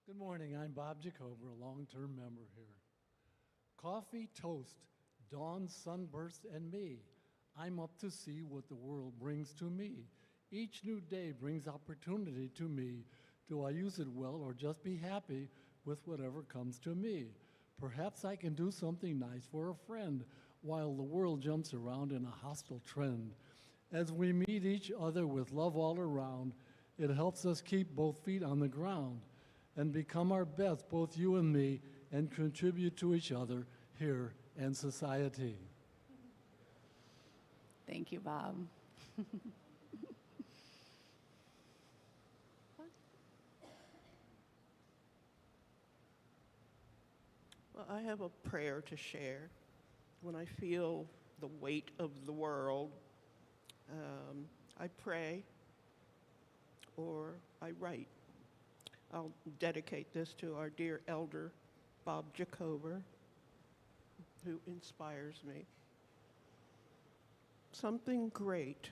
Good morning, I'm Bob Jacober, a long-term member here. Coffee, toast, dawn, sunburst, and me. I'm up to see what the world brings to me. Each new day brings opportunity to me. Do I use it well or just be happy with whatever comes to me? Perhaps I can do something nice for a friend while the world jumps around in a hostile trend. As we meet each other with love all around, it helps us keep both feet on the ground and become our best, both you and me, and contribute to each other here and society. Thank you, Bob. Well, I have a prayer to share. When I feel the weight of the world, I pray or I write. I'll dedicate this to our dear elder, Bob Jacober, who inspires me. Something great,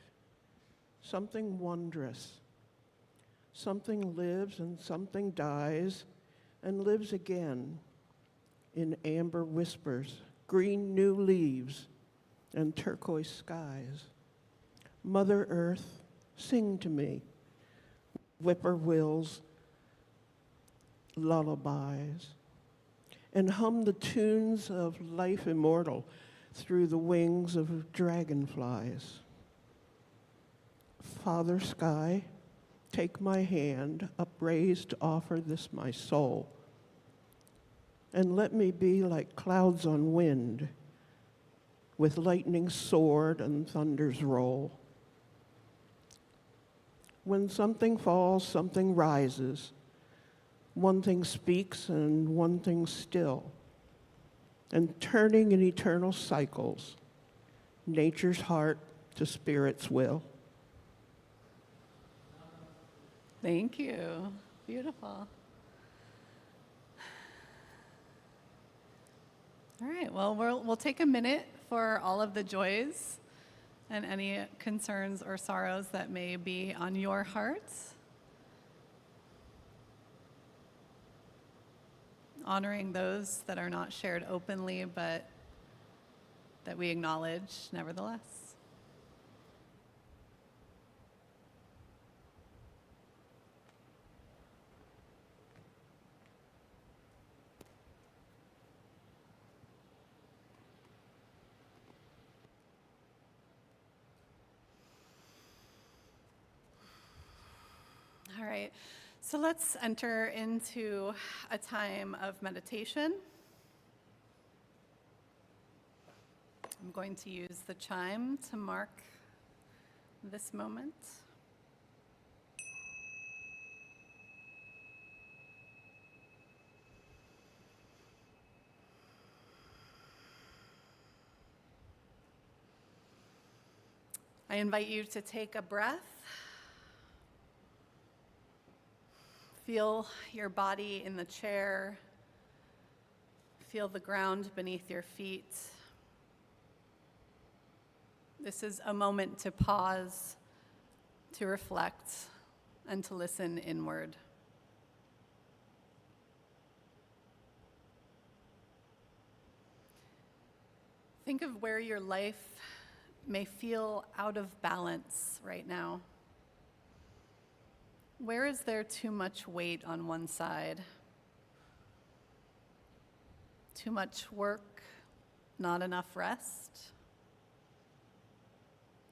something wondrous, something lives and something dies and lives again in amber whispers, green new leaves, and turquoise skies. Mother Earth, sing to me, whippoorwills, lullabies, and hum the tunes of life immortal through the wings of dragonflies. Father Sky, take my hand, upraised to offer this my soul, and let me be like clouds on wind, with lightning sword and thunder's roll. When something falls, something rises. One thing speaks and one thing still, and turning in eternal cycles, nature's heart to spirit's will. Thank you. Beautiful. All right, well, we'll take a minute for all of the joys and any concerns or sorrows that may be on your hearts. Honoring those that are not shared openly, but that we acknowledge nevertheless. All right. So let's enter into a time of meditation. I'm going to use the chime to mark this moment. I invite you to take a breath. Feel your body in the chair. Feel the ground beneath your feet. This is a moment to pause, to reflect, and to listen inward. Think of where your life may feel out of balance right now. Where is there too much weight on one side? Too much work, not enough rest?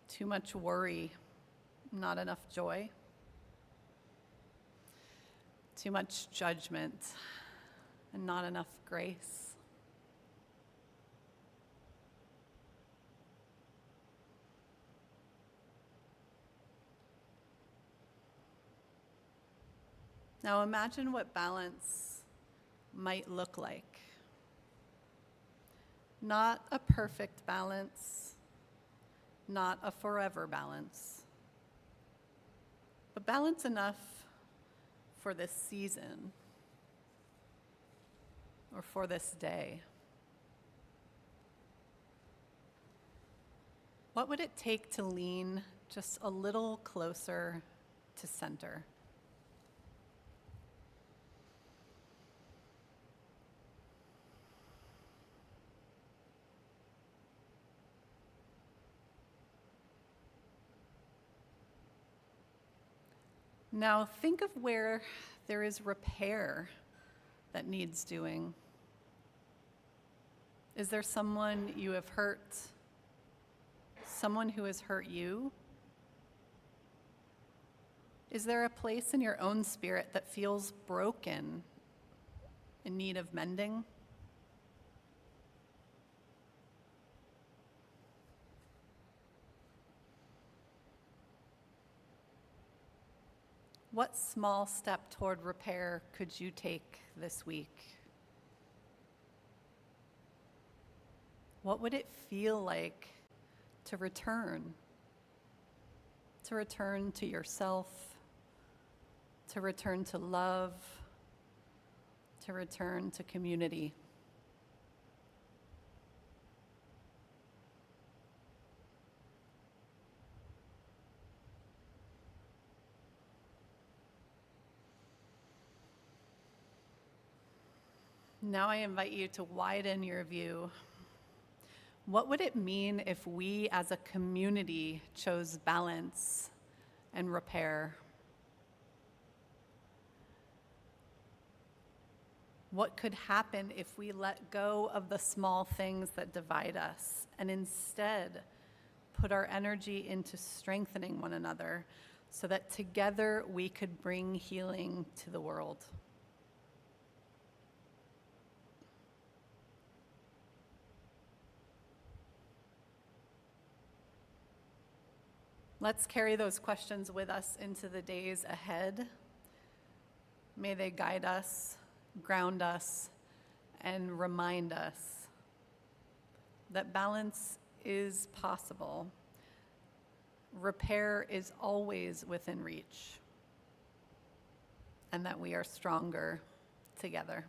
Too much worry, not enough joy? Too much judgment and not enough grace? Now imagine what balance might look like. Not a perfect balance, not a forever balance, but balance enough for this season or for this day. What would it take to lean just a little closer to center? Now think of where there is repair that needs doing. Is there someone you have hurt? Someone who has hurt you? Is there a place in your own spirit that feels broken, in need of mending? What small step toward repair could you take this week? What would it feel like to return? To return to yourself, to return to love, to return to community. Now I invite you to widen your view. What would it mean if we as a community chose balance and repair? What could happen if we let go of the small things that divide us and instead put our energy into strengthening one another so that together we could bring healing to the world? Let's carry those questions with us into the days ahead. May they guide us, ground us, and remind us that balance is possible. Repair is always within reach, and that we are stronger together.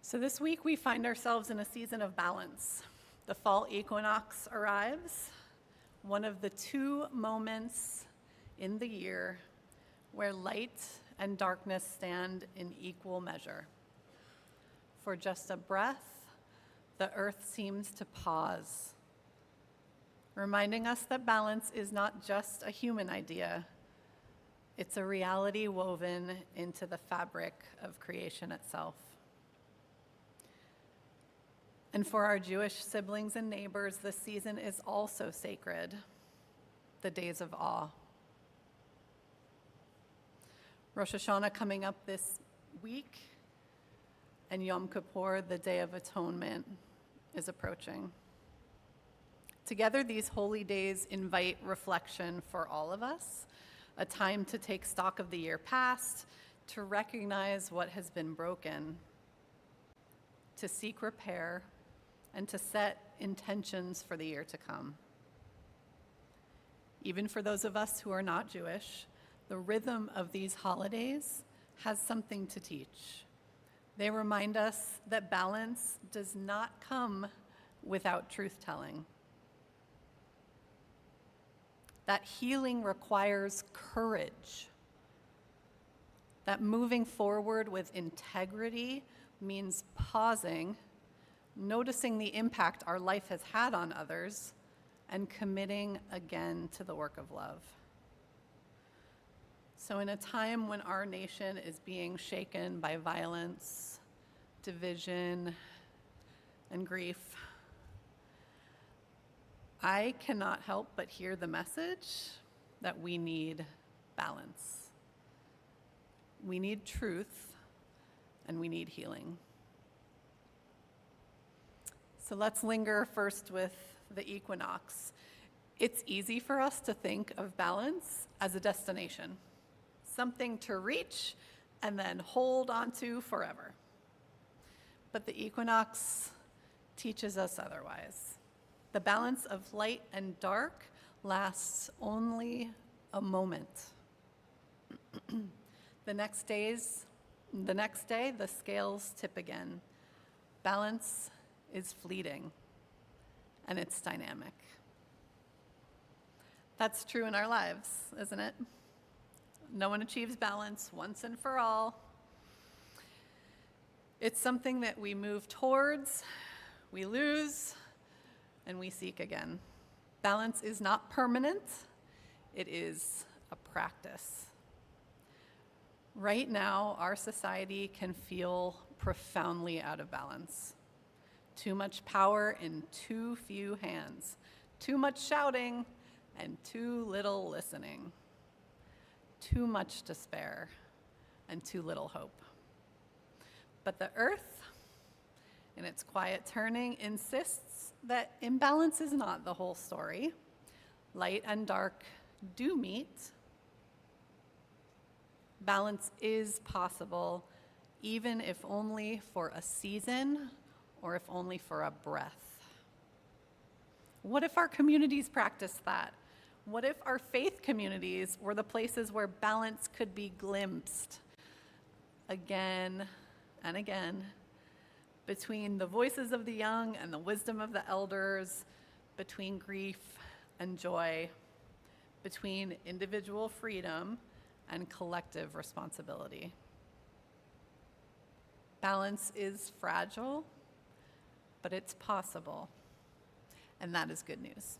So this week we find ourselves in a season of balance. The fall equinox arrives, one of the two moments in the year where light and darkness stand in equal measure. For just a breath, the earth seems to pause, reminding us that balance is not just a human idea, it's a reality woven into the fabric of creation itself. And for our Jewish siblings and neighbors, this season is also sacred, the days of awe. Rosh Hashanah coming up this week, and Yom Kippur, the Day of Atonement, is approaching. Together, these holy days invite reflection for all of us, a time to take stock of the year past, to recognize what has been broken, to seek repair, and to set intentions for the year to come. Even for those of us who are not Jewish, the rhythm of these holidays has something to teach. They remind us that balance does not come without truth-telling. That healing requires courage. That moving forward with integrity means pausing, noticing the impact our life has had on others, and committing again to the work of love. So in a time when our nation is being shaken by violence, division, and grief, I cannot help but hear the message that we need balance. We need truth, and we need healing. So let's linger first with the equinox. It's easy for us to think of balance as a destination, something to reach and then hold onto forever. But the equinox teaches us otherwise. The balance of light and dark lasts only a moment. The next day, the scales tip again. Balance is fleeting, and it's dynamic. That's true in our lives, isn't it? No one achieves balance once and for all. It's something that we move towards, we lose, and we seek again. Balance is not permanent, it is a practice. Right now, our society can feel profoundly out of balance. Too much power in too few hands, too much shouting and too little listening, too much despair and too little hope. But the earth, in its quiet turning, insists that imbalance is not the whole story. Light and dark do meet. Balance is possible, even if only for a season or if only for a breath. What if our communities practiced that? What if our faith communities were the places where balance could be glimpsed again and again, between the voices of the young and the wisdom of the elders, between grief and joy, between individual freedom and collective responsibility? Balance is fragile, but it's possible, and that is good news.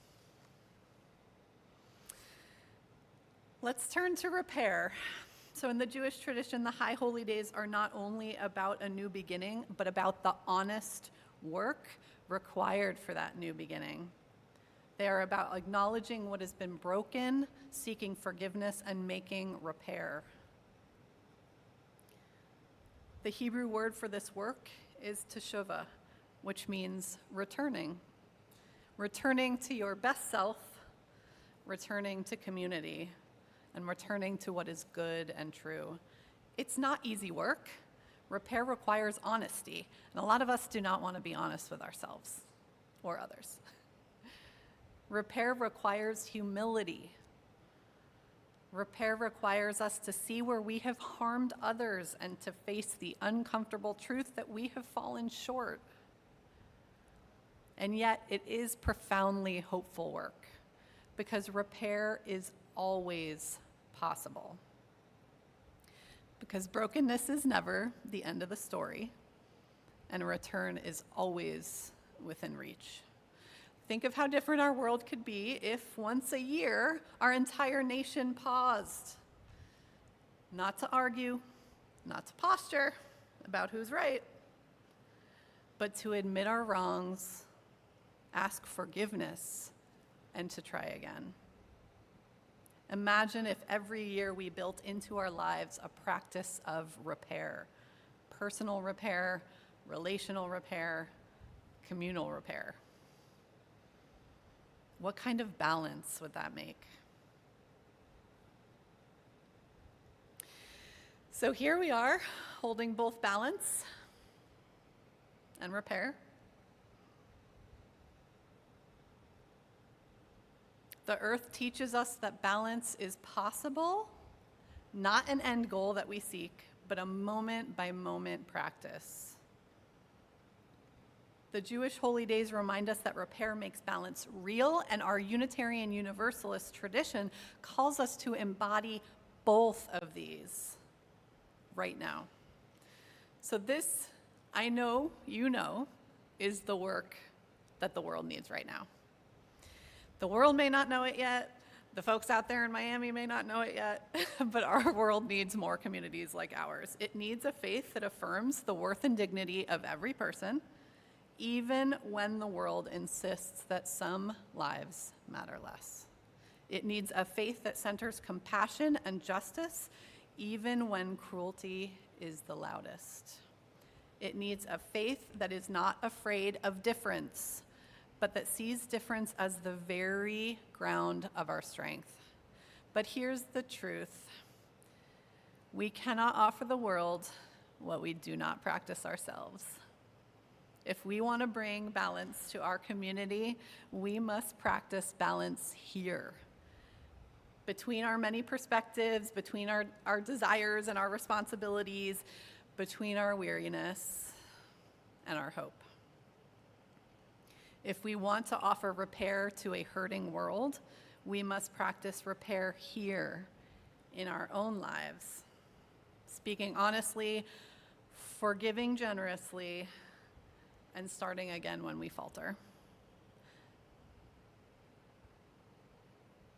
Let's turn to repair. So in the Jewish tradition, the High Holy Days are not only about a new beginning, but about the honest work required for that new beginning. They are about acknowledging what has been broken, seeking forgiveness, and making repair. The Hebrew word for this work is teshuvah, which means returning. Returning to your best self, returning to community, and returning to what is good and true. It's not easy work. Repair requires honesty, and a lot of us do not want to be honest with ourselves or others. Repair requires humility. Repair requires us to see where we have harmed others and to face the uncomfortable truth that we have fallen short. And yet, it is profoundly hopeful work, because repair is always possible. Because brokenness is never the end of the story, and a return is always within reach. Think of how different our world could be if once a year our entire nation paused, not to argue, not to posture about who's right, but to admit our wrongs, ask forgiveness, and to try again. Imagine if every year we built into our lives a practice of repair, personal repair, relational repair, communal repair. What kind of balance would that make? So here we are, holding both balance and repair. The earth teaches us that balance is possible, not an end goal that we seek, but a moment-by-moment practice. The Jewish holy days remind us that repair makes balance real, and our Unitarian Universalist tradition calls us to embody both of these right now. So this, I know, you know, is the work that the world needs right now. The world may not know it yet. The folks out there in Miami may not know it yet, but our world needs more communities like ours. It needs a faith that affirms the worth and dignity of every person, even when the world insists that some lives matter less. It needs a faith that centers compassion and justice, even when cruelty is the loudest. It needs a faith that is not afraid of difference, but that sees difference as the very ground of our strength. But here's the truth. We cannot offer the world what we do not practice ourselves. If we want to bring balance to our community, we must practice balance here. Between our many perspectives, between our desires and our responsibilities, between our weariness and our hope. If we want to offer repair to a hurting world, we must practice repair here in our own lives, speaking honestly, forgiving generously, and starting again when we falter.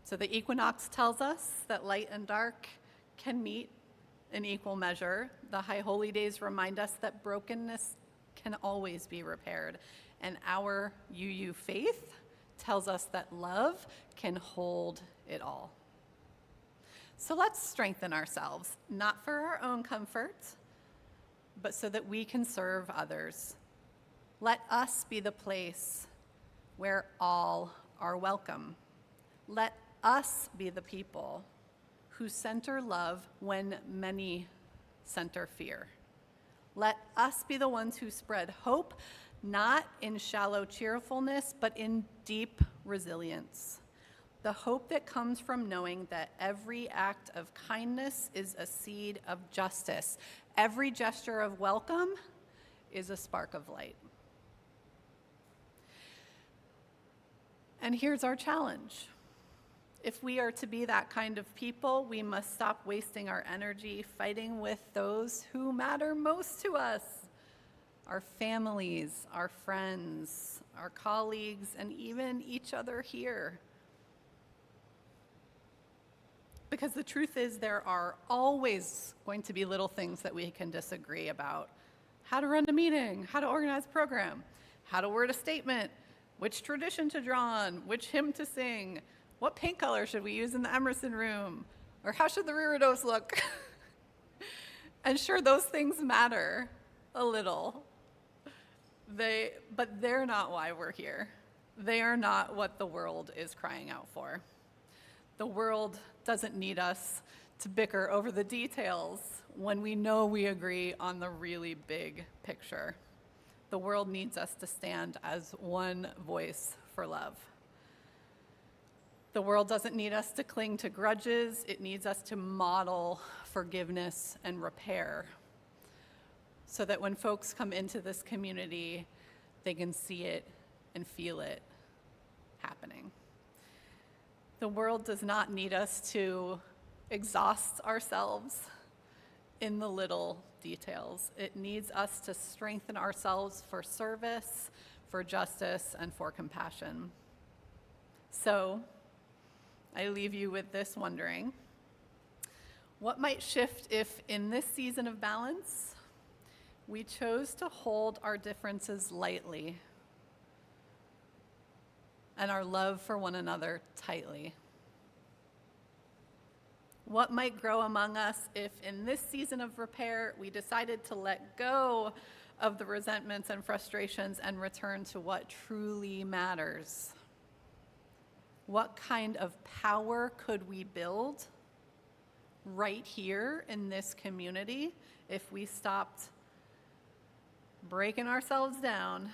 So the equinox tells us that light and dark can meet in equal measure. The high holy days remind us that brokenness can always be repaired. And our UU faith tells us that love can hold it all. So let's strengthen ourselves, not for our own comfort, but so that we can serve others. Let us be the place where all are welcome. Let us be the people who center love when many center fear. Let us be the ones who spread hope, not in shallow cheerfulness, but in deep resilience. The hope that comes from knowing that every act of kindness is a seed of justice. Every gesture of welcome is a spark of light. And here's our challenge. If we are to be that kind of people, we must stop wasting our energy fighting with those who matter most to us: our families, our friends, our colleagues, and even each other here. Because the truth is, there are always going to be little things that we can disagree about. How to run a meeting, how to organize a program, how to word a statement, which tradition to draw on, which hymn to sing, what paint color should we use in the Emerson room, or how should the reredos look? And sure, those things matter a little. But they're not why we're here. They are not what the world is crying out for. The world doesn't need us to bicker over the details when we know we agree on the really big picture. The world needs us to stand as one voice for love. The world doesn't need us to cling to grudges. It needs us to model forgiveness and repair so that when folks come into this community, they can see it and feel it happening. The world does not need us to exhaust ourselves in the little details. It needs us to strengthen ourselves for service, for justice, and for compassion. So, I leave you with this wondering: what might shift if, in this season of balance, we chose to hold our differences lightly and our love for one another tightly? What might grow among us if, in this season of repair, we decided to let go of the resentments and frustrations and return to what truly matters? What kind of power could we build right here in this community if we stopped breaking ourselves down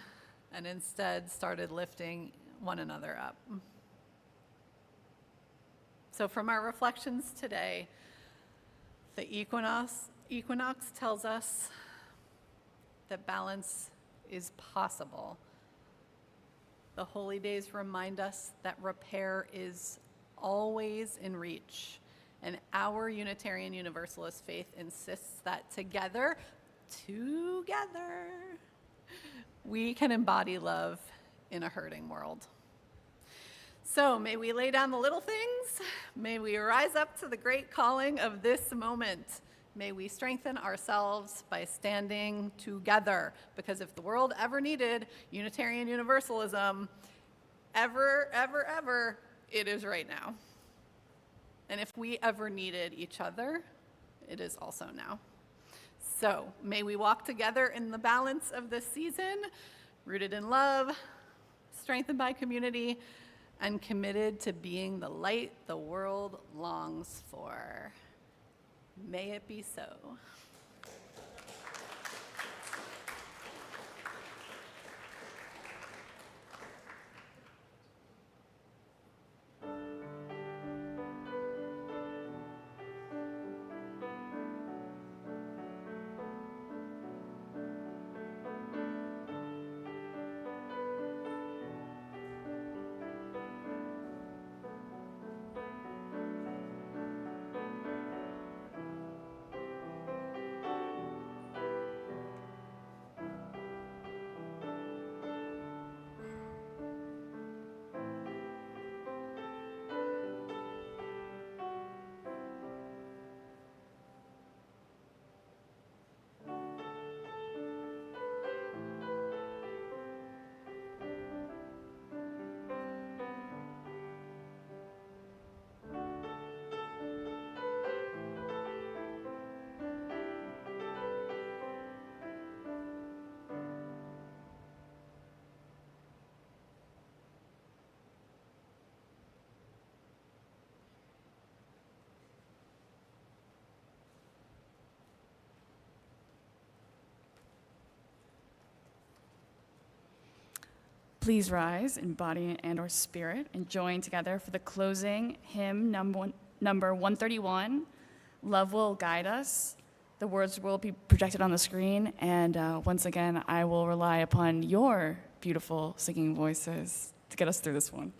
and instead started lifting one another up? So from our reflections today, the equinox tells us that balance is possible. The holy days remind us that repair is always in reach. And our Unitarian Universalist faith insists that together, we can embody love in a hurting world. So may we lay down the little things. May we rise up to the great calling of this moment. May we strengthen ourselves by standing together. Because if the world ever needed Unitarian Universalism, ever, it is right now. And if we ever needed each other, it is also now. So may we walk together in the balance of this season, rooted in love, strengthened by community, and committed to being the light the world longs for. May it be so. Please rise in body and/or spirit and join together for the closing hymn number 131, Love Will Guide Us. The words will be projected on the screen, and once again, I will rely upon your beautiful singing voices to get us through this one.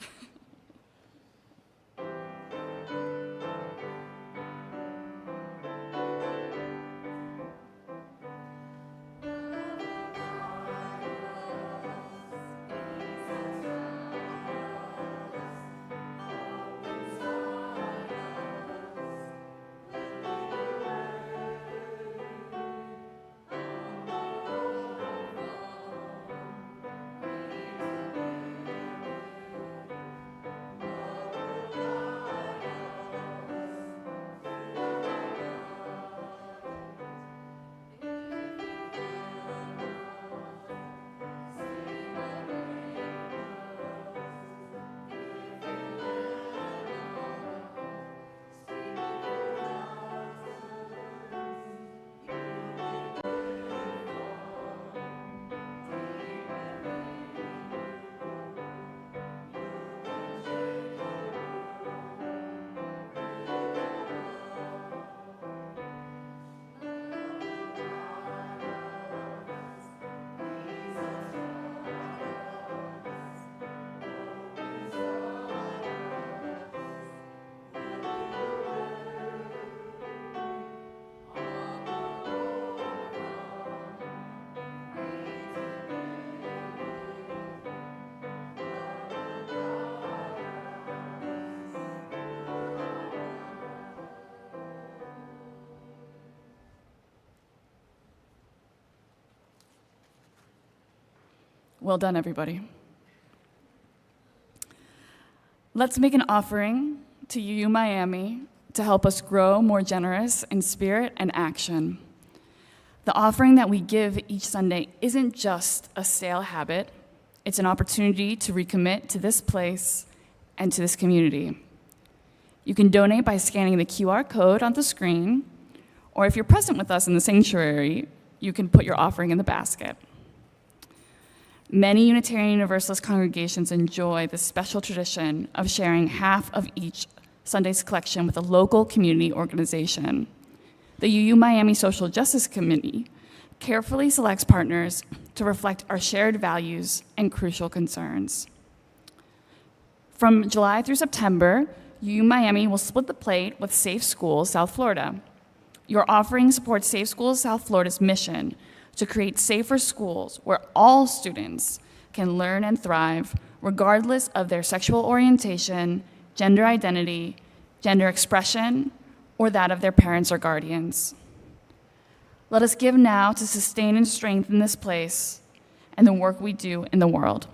Well done, everybody. Let's make an offering to UU Miami to help us grow more generous in spirit and action. The offering that we give each Sunday isn't just a stale habit, it's an opportunity to recommit to this place and to this community. You can donate by scanning the QR code on the screen, or if you're present with us in the sanctuary, you can put your offering in the basket. Many Unitarian Universalist congregations enjoy the special tradition of sharing half of each Sunday's collection with a local community organization. The UU Miami Social Justice Committee carefully selects partners to reflect our shared values and crucial concerns. From July through September, UU Miami will split the plate with Safe Schools South Florida. Your offering supports Safe Schools South Florida's mission to create safer schools where all students can learn and thrive regardless of their sexual orientation, gender identity, gender expression, or that of their parents or guardians. Let us give now to sustain and strengthen this place and the work we do in the world.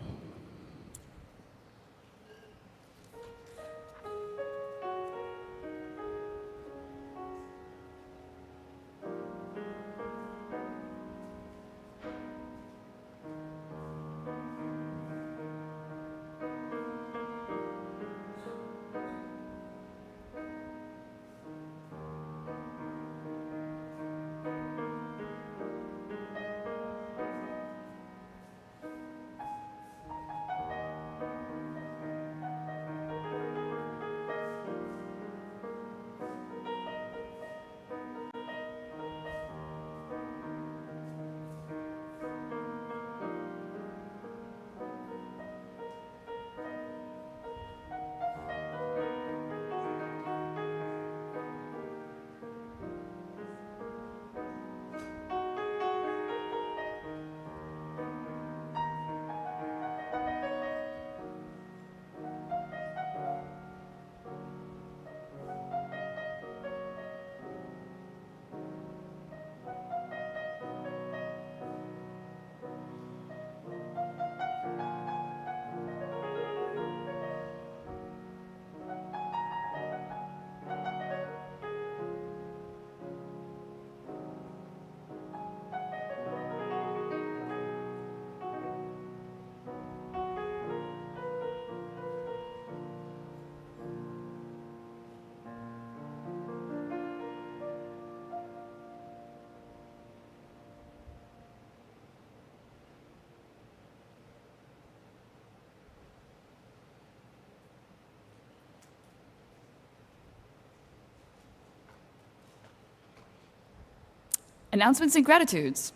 Announcements and gratitudes.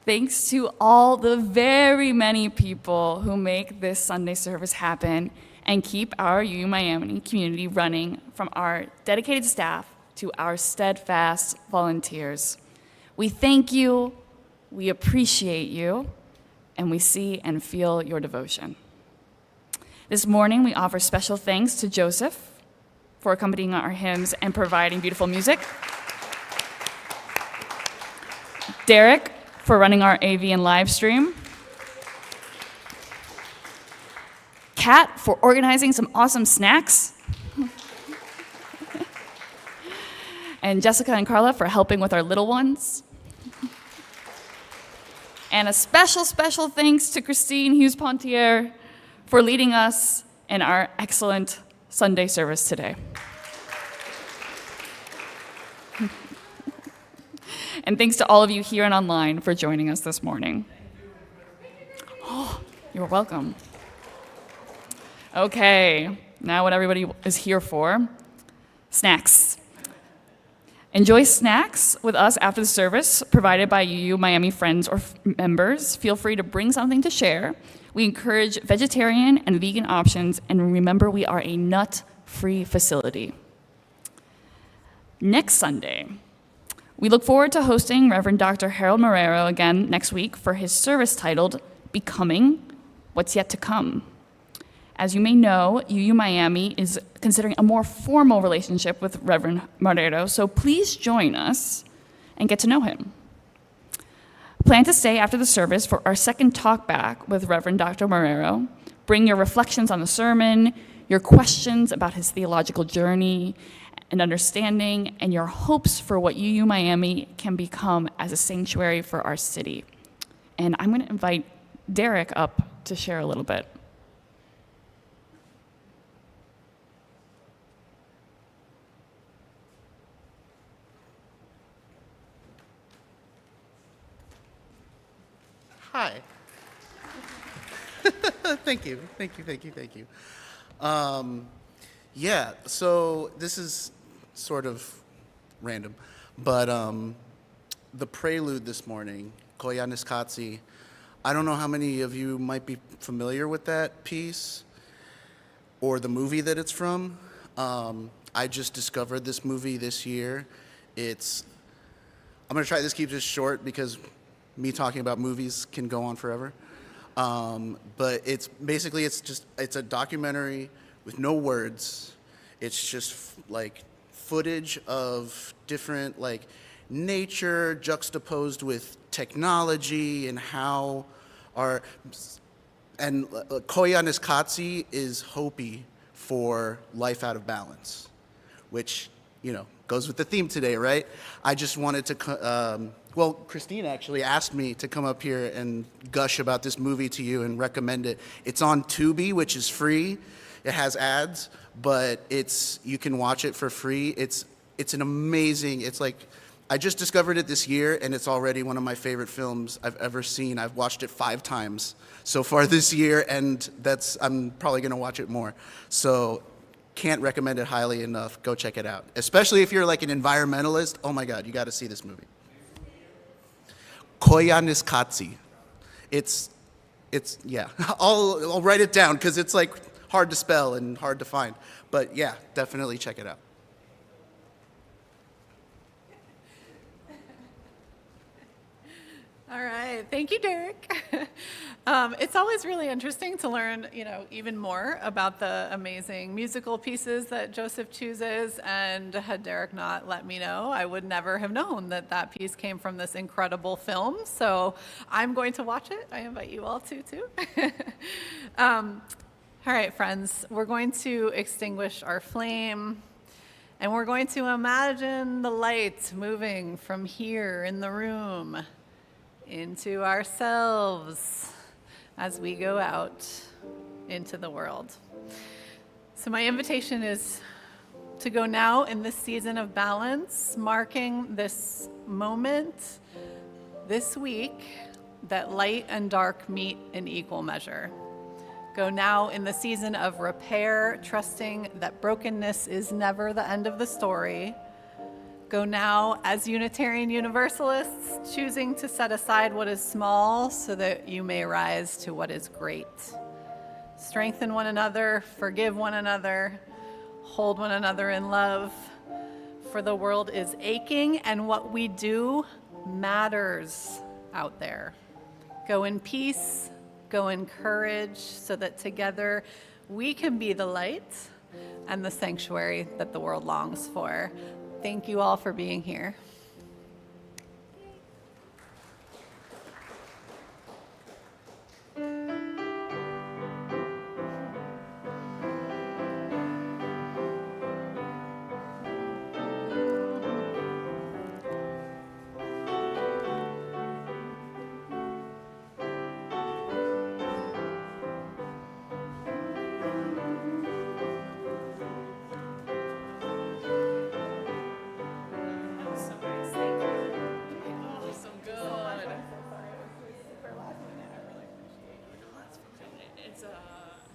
Thanks to all the very many people who make this Sunday service happen and keep our UU Miami community running, from our dedicated staff to our steadfast volunteers. We thank you, we appreciate you, and we see and feel your devotion. This morning, we offer special thanks to Joseph for accompanying our hymns and providing beautiful music, Derek for running our AV and live stream, Kat for organizing some awesome snacks, and Jessica and Carla for helping with our little ones. And a special, special thanks to Christine Hughes-Pontier for leading us in our excellent Sunday service today. And thanks to all of you here and online for joining us this morning. Oh, you're welcome. Okay, now what everybody is here for, snacks. Enjoy snacks with us after the service, provided by UU Miami friends or members. Feel free to bring something to share. We encourage vegetarian and vegan options, and remember, we are a nut-free facility. Next Sunday, we look forward to hosting Reverend Dr. Harold Marrero again next week for his service titled, Becoming What's Yet to Come. As you may know, UU Miami is considering a more formal relationship with Reverend Marrero, so please join us and get to know him. Plan to stay after the service for our second talk back with Reverend Dr. Marrero. Bring your reflections on the sermon, your questions about his theological journey and understanding, and your hopes for what UU Miami can become as a sanctuary for our city. And I'm going to invite Derek up to share a little bit. Hi. Thank you. Yeah, so this is sort of random, but the prelude this morning, Koya Niskatsi, I don't know how many of you might be familiar with that piece or the movie that it's from. I just discovered this movie this year. I'm gonna try this, keep this short because me talking about movies can go on forever. But it's a documentary with no words. It's just like footage of different like nature juxtaposed with technology and how Koya Niskatsi is Hopi for life out of balance, which, goes with the theme today, right? I just wanted to, Christine actually asked me to come up here and gush about this movie to you and recommend it. It's on Tubi, which is free. It has ads, but you can watch it for free. It's an amazing, I just discovered it this year, and it's already one of my favorite films I've ever seen. I've watched it 5 times so far this year, and I'm probably gonna watch it more. So can't recommend it highly enough. Go check it out. Especially if you're like an environmentalist. Oh my God, you gotta see this movie. Koya Niskatsi. Yeah, I'll write it down because it's like hard to spell and hard to find. But yeah, definitely check it out. All right, thank you, Derek. It's always really interesting to learn, even more about the amazing musical pieces that Joseph chooses. And had Derek not let me know, I would never have known that piece came from this incredible film. So I'm going to watch it. I invite you all to, too. All right, friends, we're going to extinguish our flame. And we're going to imagine the light moving from here in the room into ourselves as we go out into the world. So my invitation is to go now in this season of balance, marking this moment this week that light and dark meet in equal measure. Go now in the season of repair, trusting that brokenness is never the end of the story. Go now as Unitarian Universalists, choosing to set aside what is small so that you may rise to what is great. Strengthen one another, forgive one another, hold one another in love, for the world is aching and what we do matters out there. Go in peace, go in courage, so that together we can be the light and the sanctuary that the world longs for. Thank you all for being here.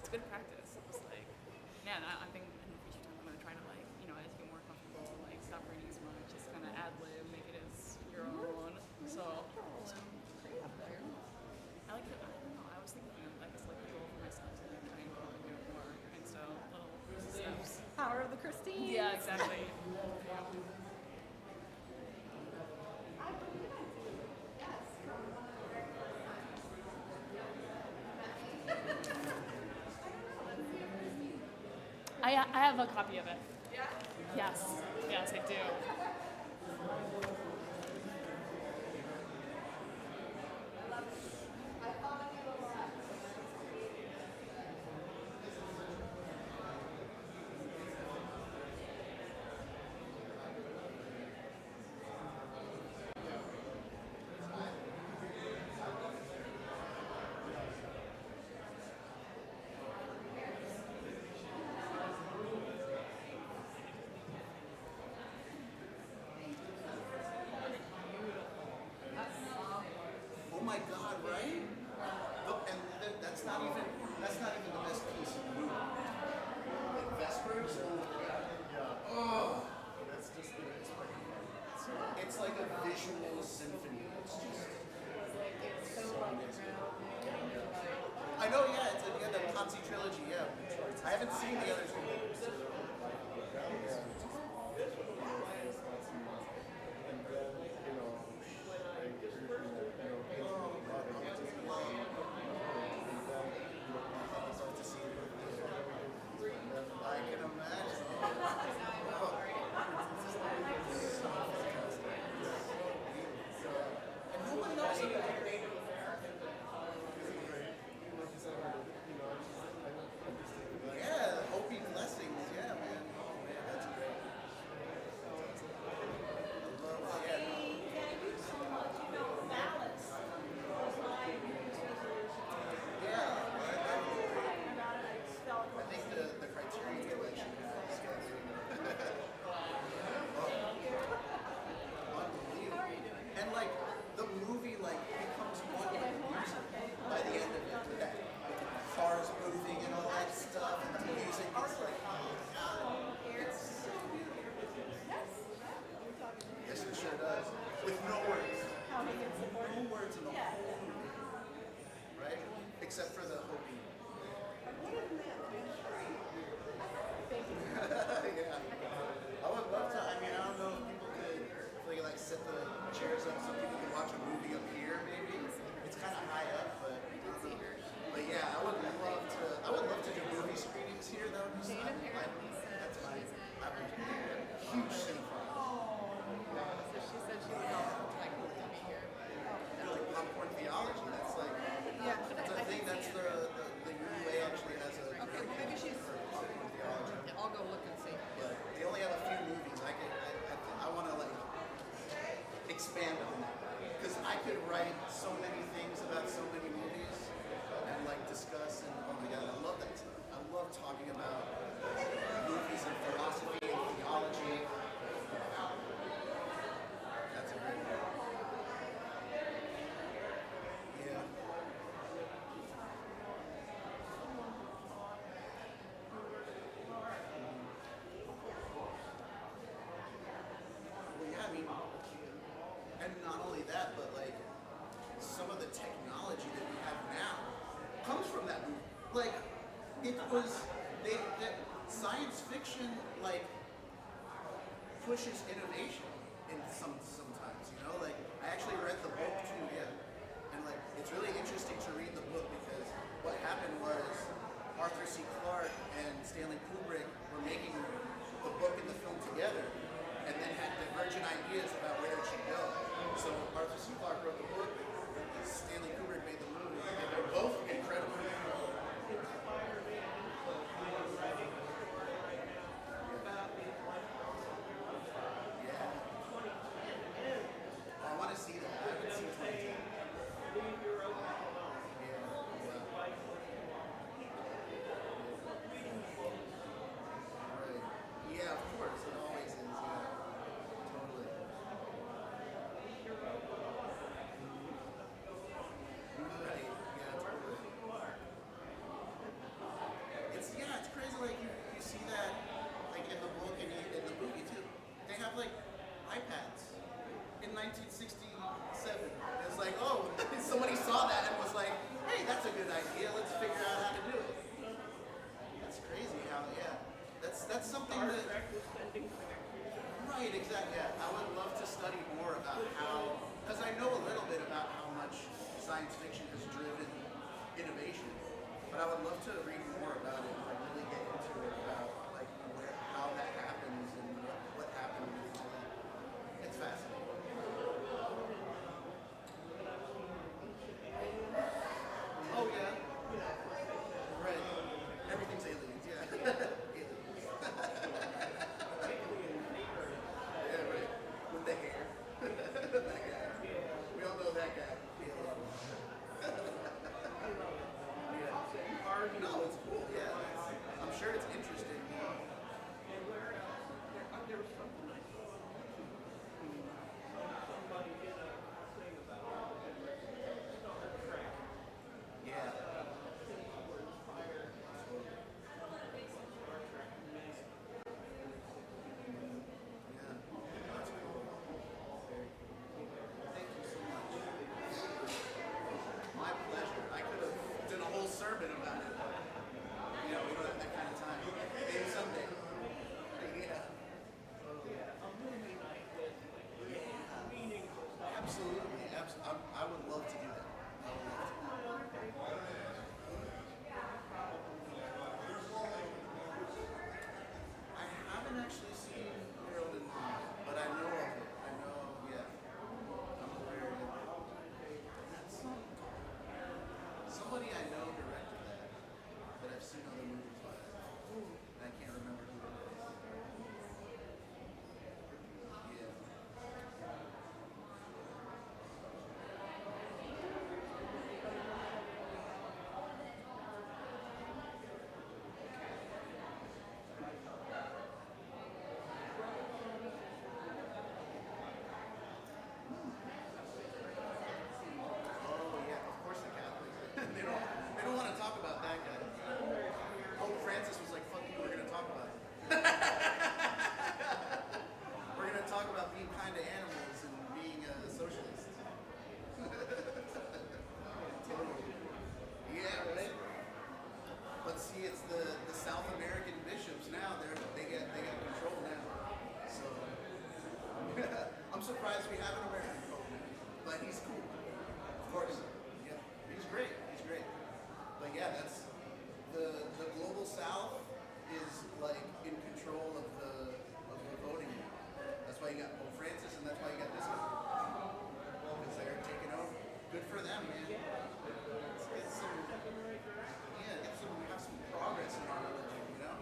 It's good practice. It was like, man, I think in the future time I'm gonna try to like, as you get more comfortable, like stop reading as much, just kind of ad lib, make it as your own. So I like it. I don't know. I was thinking, I guess like a goal for myself to like try and go and do it more. And so little steps. Power of the Christine. Yeah, exactly. I have a copy of it. Yeah? Yes. Yes, I do. Oh my God, right? Look, and that's not even the best piece of the movie. Like Vespers. Oh, that's just the best part. It's like a visual symphony. It's just so amazing. I know, yeah, it's the Ponzi trilogy, yeah. I haven't seen the other two. I can imagine. And no one knows about it. Yeah, Hopi blessings. Yeah, man. Oh, man, that's great. Yeah, I think the Criterion Collection has unbelievable. And like the movie like becomes one with the music by the end of it. That cars moving and all that stuff, and the music is like, oh God, it's so beautiful. Yes, it sure does. With no words. No words in the whole movie. Right? Except for the Hopi. Yeah. I would love to. I mean, I don't know if people could, if they could like set the chairs up so people can watch a movie up here. Maybe it's kind of high up, but yeah, I would love to. I would love to do movie screenings here. That would be so. That's my. I'm a huge cinephile. So she said she would help like to be here. Like popcorn theology. That's like. Yeah. That's a thing. That's the I mean, and not only that, but like some of the technology that we have now comes from that movie. Like, it was that science fiction like pushes innovation in sometimes, you know. Like, I actually read the book too, yeah, and like it's really interesting to read the book because what happened was Arthur C. Clarke and Stanley Kubrick were making the book and the film together, and then had divergent ideas about where it should go. So Arthur C. Clarke wrote the book, Stanley Kubrick made the movie, and they're both incredible. I want to see that. I haven't seen 2010. Right. Yeah, of course. It always is. Yeah. Totally. Right. Yeah, totally. It's crazy. Like you see that like in the book and in the movie too. They have like iPads in 1967. It's like, oh, somebody saw that and was like, hey, that's a good idea. Let's figure out how to do it. That's crazy how, yeah. That's something that. Right, exactly. Yeah, I would love to study more about how, because I know a little bit about how much science fiction has driven innovation, but I would love to read more about it, like really get into it about like how that happens and what happened and things like that. It's fascinating. Oh yeah. Right. Everything's aliens, yeah. Aliens. Yeah, right. With the hair. That guy. We all know that guy. Yeah. No, it's cool, yeah. I'm sure it's interesting. Yeah. Yeah. That's cool. Thank you so much. My pleasure. I could have done a whole sermon about it. You know, we don't have that kind of time. Maybe someday. Yeah. Absolutely. I would love to do that. I would love to. I haven't actually seen Harold and Kumar, but I know of it. I know, yeah. I'm aware of it. That's somebody I know directed that I've seen other movies by. And I can't remember who it is. Yeah. Oh yeah, of course the Catholics. They don't want to talk about that guy. Pope Francis was like, "Fuck you, we're gonna talk about it. We're gonna talk about being kind to animals and being a socialist." Totally. Yeah, right. But see, it's the South American bishops now. They got control now. So I'm surprised we have an American pope now, but he's cool. Of course. Yeah, he's great. He's great. But yeah, that's the global South is like in control of the voting. That's why you got Pope Francis, and that's why you got this guy. Because they're taking over. Good for them, man. Let's get some. Yeah, we have some progress in our religion, you know.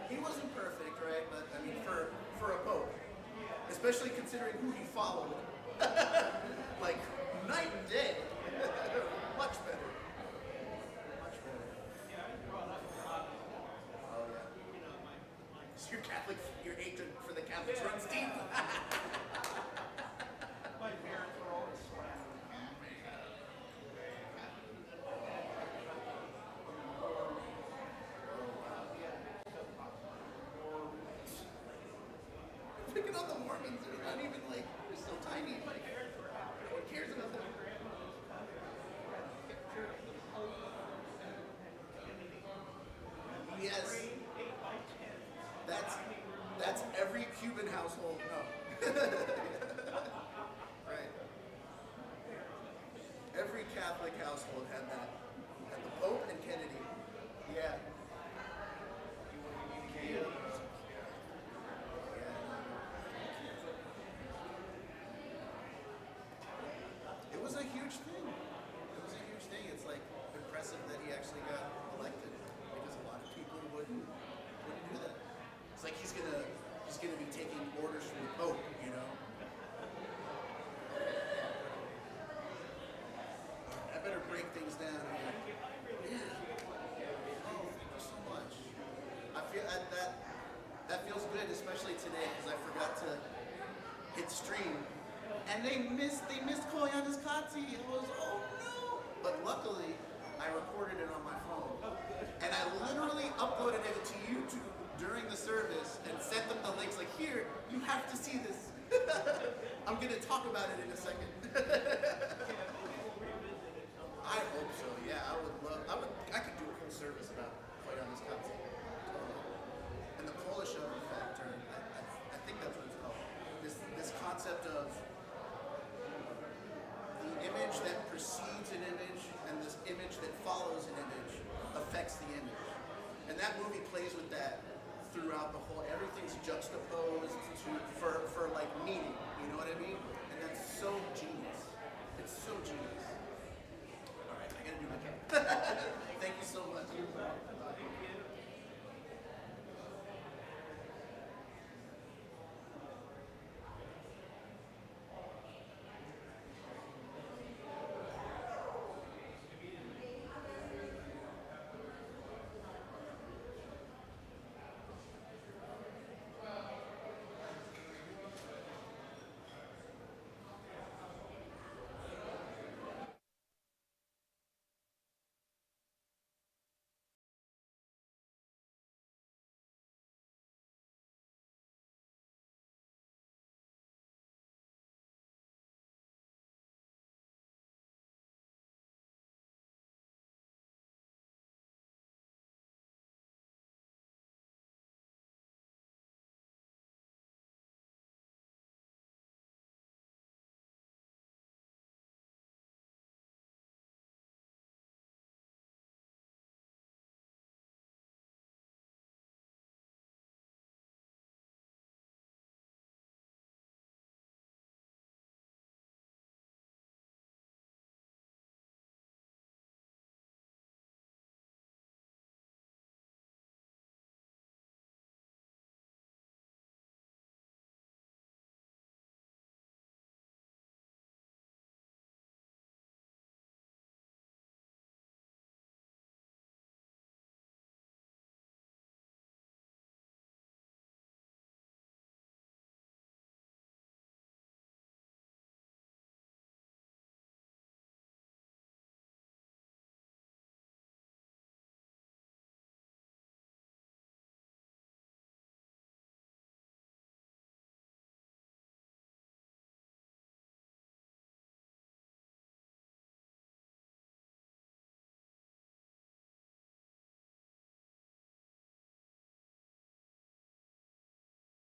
He wasn't perfect, right? But I mean, for a pope, especially considering who he followed, like night and day, much better. Much better. Oh yeah. So your hatred for the Catholics runs deep. My parents were always slapping. Look at all the Mormons. They're not even like, they're so tiny. Like, no one cares about them. Yes. That's every Cuban household. No. Right. Every Catholic household had that. Had the Pope and Kennedy. Yeah. It was a huge thing. It was a huge thing. It's like impressive that he actually got elected because a lot of people wouldn't do that. It's like he's gonna be taking orders from the Pope, you know. I better break things down here. Yeah. Oh, thank you so much. I feel that feels good, especially today because I forgot to hit stream. And they missed Koyanis Katsi. It was, oh no. But luckily, I recorded it on my phone. And I literally uploaded it to YouTube during the service and sent them the links like, here, you have to see this. I'm going to talk about it in a second. I hope so, yeah. I could do a whole service about Koyanis Katsi.